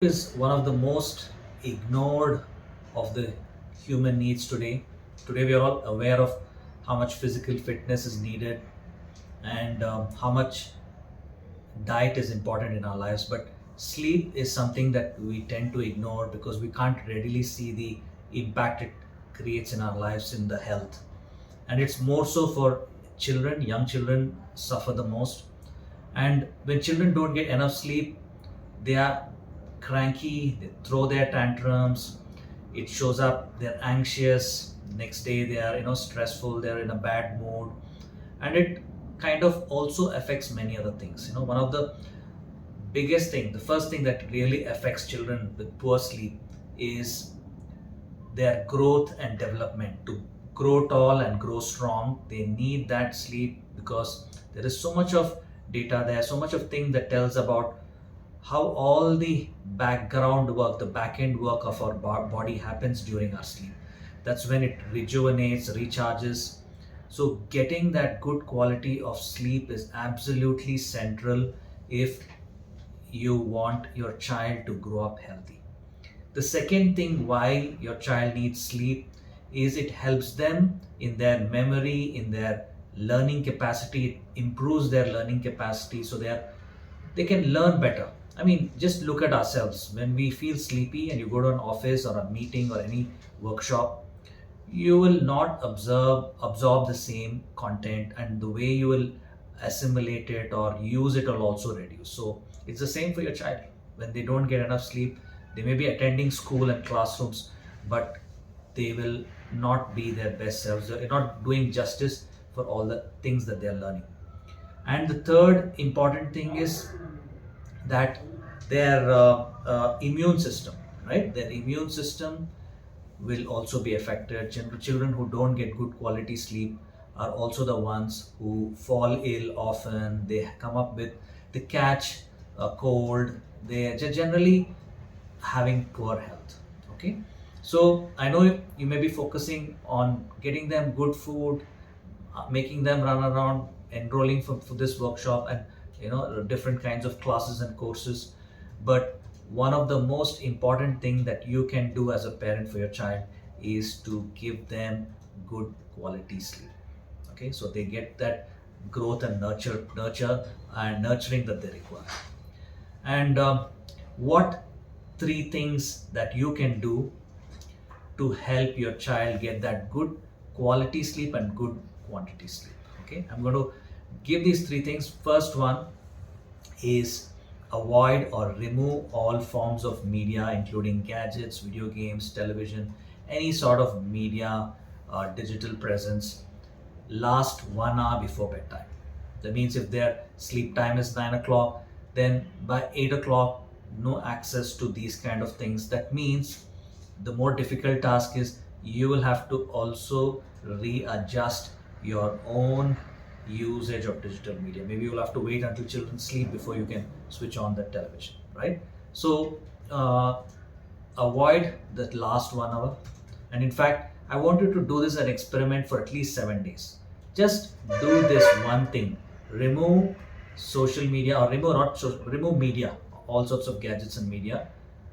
Is one of the most ignored of the human needs today. Today, we are all aware of how much physical fitness is needed and how much diet is important in our lives. But sleep is something that we tend to ignore because we can't readily see the impact it creates in our lives in the health. And it's more so for children. Young children suffer the most. And when children don't get enough sleep, they are cranky, they throw their tantrums, it shows up, they're anxious, next day they are stressful, they're in a bad mood, and it kind of also affects many other things. One of the biggest thing, the first thing that really affects children with poor sleep is their growth and development. To grow tall and grow strong, they need that sleep because there is so much of data there, so much of thing that tells about how all the background work, the back end work of our body happens during our sleep. That's when it rejuvenates, recharges. So, getting that good quality of sleep is absolutely central if you want your child to grow up healthy. The second thing why your child needs sleep is it helps them in their memory, in their learning capacity. It improves their learning capacity so they can learn better. I mean, just look at ourselves. When we feel sleepy and you go to an office or a meeting or any workshop, you will not absorb the same content, and the way you will assimilate it or use it will also reduce. So it's the same for your child. When they don't get enough sleep, they may be attending school and classrooms, but they will not be their best selves. They're not doing justice for all the things that they're learning. And the third important thing is that their immune system, right? Their immune system will also be affected. Children who don't get good quality sleep are also the ones who fall ill often. They come up with, they catch a cold. They are generally having poor health. Okay, so I know you may be focusing on getting them good food, making them run around, enrolling for this workshop, and different kinds of classes and courses. But one of the most important thing that you can do as a parent for your child is to give them good quality sleep. Okay, so they get that growth and nurture and nurturing that they require. And what three things that you can do to help your child get that good quality sleep and good quantity sleep? Okay, I'm going to give these three things. First one is avoid or remove all forms of media, including gadgets, video games, television, any sort of media, digital presence, last 1 hour before bedtime. That means if their sleep time is 9 o'clock, then by 8 o'clock, no access to these kind of things. That means the more difficult task is you will have to also readjust your own usage of digital media. Maybe you'll have to wait until children sleep before you can switch on the television, right? So avoid that last 1 hour. And in fact, I want you to do this an experiment for at least 7 days. Just do this one thing: remove social media, or remove media, all sorts of gadgets and media,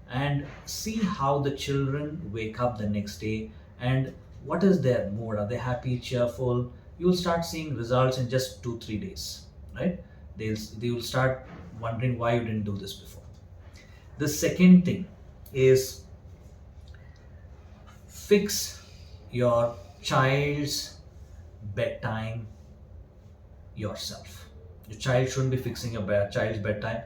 and see how the children wake up the next day and what is their mood. Are they happy, cheerful? You will start seeing results in just 2 3 days, right? They will start wondering why you didn't do this before. The second thing is fix your child's bedtime yourself. Your child shouldn't be fixing your child's bedtime.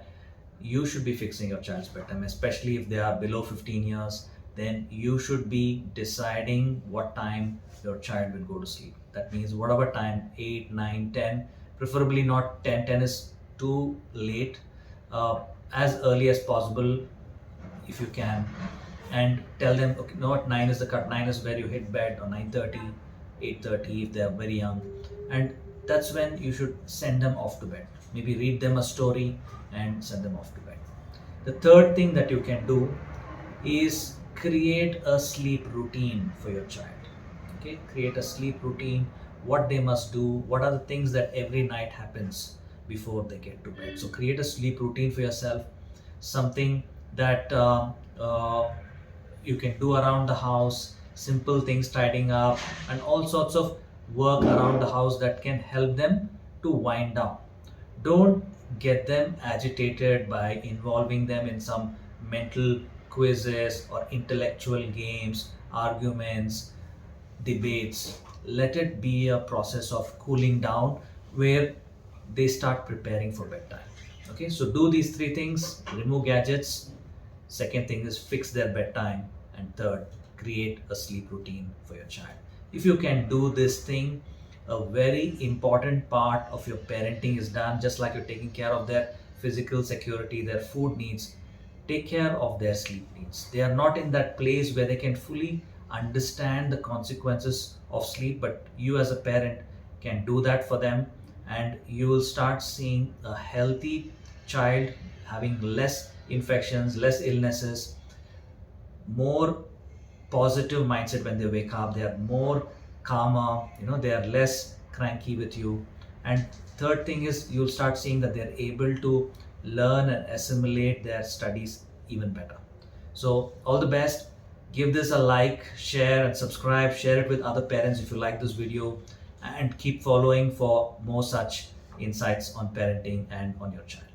You should be fixing your child's bedtime, especially if they are below 15 years. Then you should be deciding what time your child will go to sleep. That means whatever time, 8, 9, 10, preferably not 10. 10 is too late. As early as possible if you can, and tell them, okay, no, what, 9 is the cut. 9 is where you hit bed, or 9:30, 8:30 if they are very young. And that's when you should send them off to bed. Maybe read them a story and send them off to bed. The third thing that you can do is create a sleep routine for your child. Okay, create a sleep routine, what they must do, what are the things that every night happens before they get to bed. So create a sleep routine for yourself, something that you can do around the house, simple things, tidying up, and all sorts of work around the house that can help them to wind down. Don't get them agitated by involving them in some mental quizzes or intellectual games, arguments, debates. Let it be a process of cooling down where they start preparing for bedtime. Okay, so do these three things: remove gadgets, second thing is fix their bedtime, and third, create a sleep routine for your child. If you can do this thing, a very important part of your parenting is done. Just like you're taking care of their physical security, their food needs, take care of their sleep needs. They are not in that place where they can fully understand the consequences of sleep, but you as a parent can do that for them, and you will start seeing a healthy child having less infections, less illnesses, more positive mindset when they wake up. They are more calmer, they are less cranky with you. And third thing is, you'll start seeing that they're able to learn and assimilate their studies even better. So all the best. Give this a like, share and subscribe. Share it with other parents if you like this video, and keep following for more such insights on parenting and on your child.